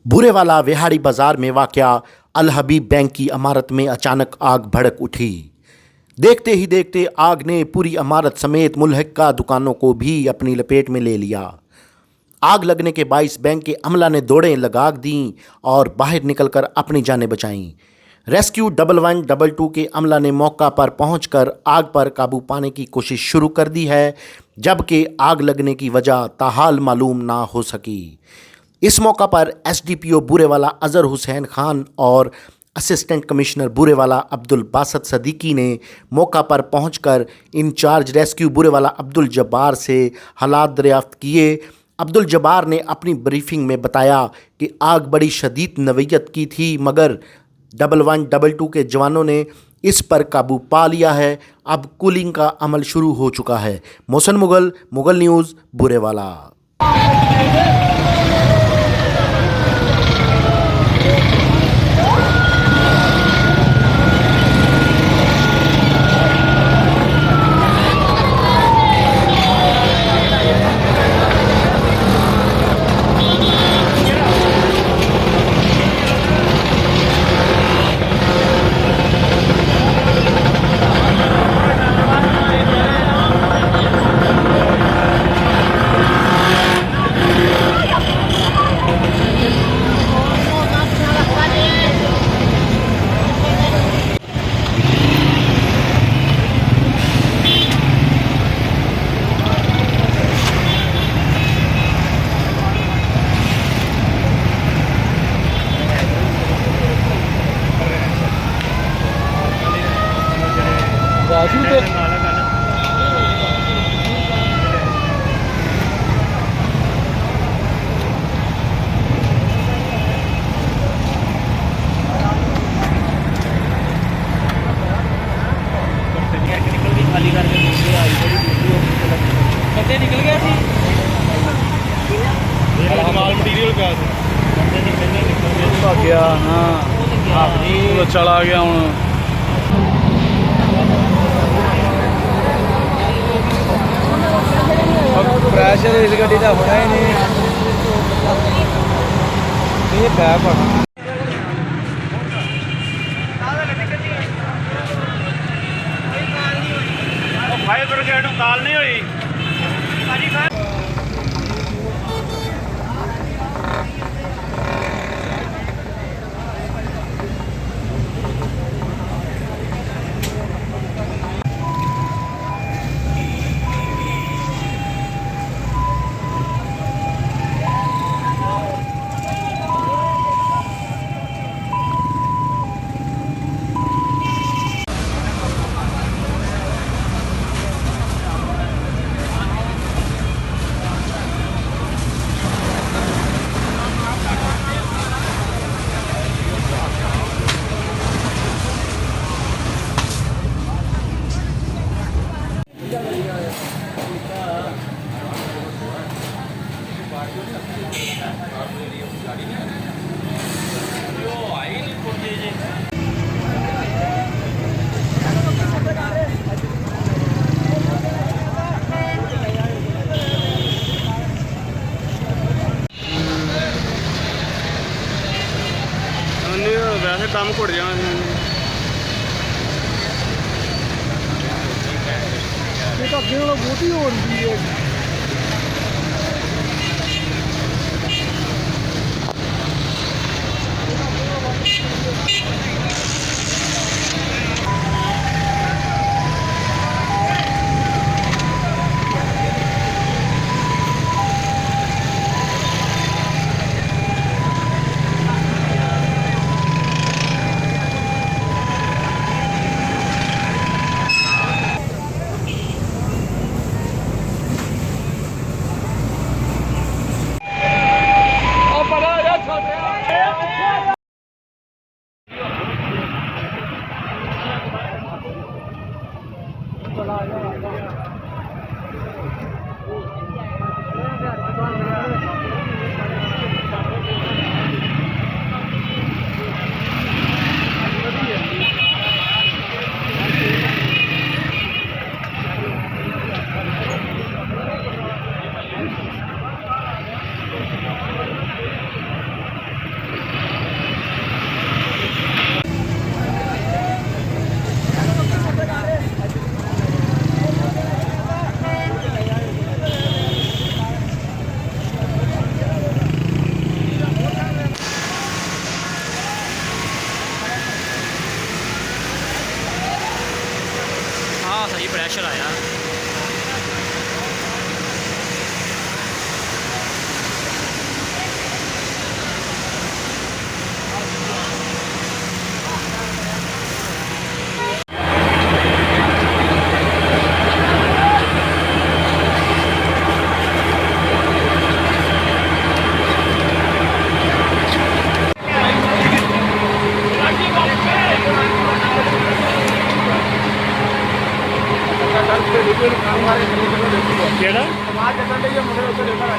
बुरेवाला विहाड़ी बाजार में वाक़या अल हबीब बैंक की इमारत में अचानक आग भड़क उठी। देखते ही देखते आग ने पूरी इमारत समेत मुल्हिका दुकानों को भी अपनी लपेट में ले लिया। आग लगने के बाइस बैंक के अमला ने दौड़ें लगा दी और बाहर निकलकर अपनी जानें बचाईं। रेस्क्यू 1112 के अमला ने मौका पर पहुंचकर आग पर काबू पाने की कोशिश शुरू कर दी है, जबकि आग लगने की वजह ताहाल मालूम ना हो सकी। इस मौका पर एसडीपीओ बुरेवाला अजहर हुसैन खान और असिस्टेंट कमिश्नर बुरेवाला अब्दुल बासत सदीकी ने मौका पर पहुंचकर इंचार्ज रेस्क्यू बुरेवाला अब्दुल जब्बार से हालात दरियाफ्त किए। अब्दुल जब्बार ने अपनी ब्रीफिंग में बताया कि आग बड़ी शदीद नवीयत की थी, मगर 1112 के जवानों ने इस पर काबू पा लिया है। अब कूलिंग का अमल शुरू हो चुका है। मोहसन मुगल, मुगल न्यूज़, बुरेवाला। राजू के खाली करके बंदे निकल गया सी माल मटीरियल का बंदे निकल गया गया। हाँ तो चला गया हूँ। ਪ੍ਰੈਸ਼ਰ ਇਸ ਗੱਡੀ ਦਾ ਹੋਣਾ ਹੀ ਨਹੀਂ। ਇਹ ਪੈ ਪੜਾ ਫਾਇਰ ਬ੍ਰਿਗੇਡ ਨੂੰ ਕਾਲ ਨਹੀਂ ਹੋਈ। ਵੈਸੇ ਕੰਮ ਘੁੱਟ ਜਾਣਾ ਸੀ। ਇਹ ਤਾਂ ਅੱਗੇ ਨਾਲੋਂ ਬਹੁਤੀ ਹੋ ਰਹੀ ਹੈ। ਕਿਹੜਾ ਆਵਾਜ਼ ਚੱਲਣ ਲਈ ਮੁੰਡੇ ਉੱਤੇ ਦੇਖਾ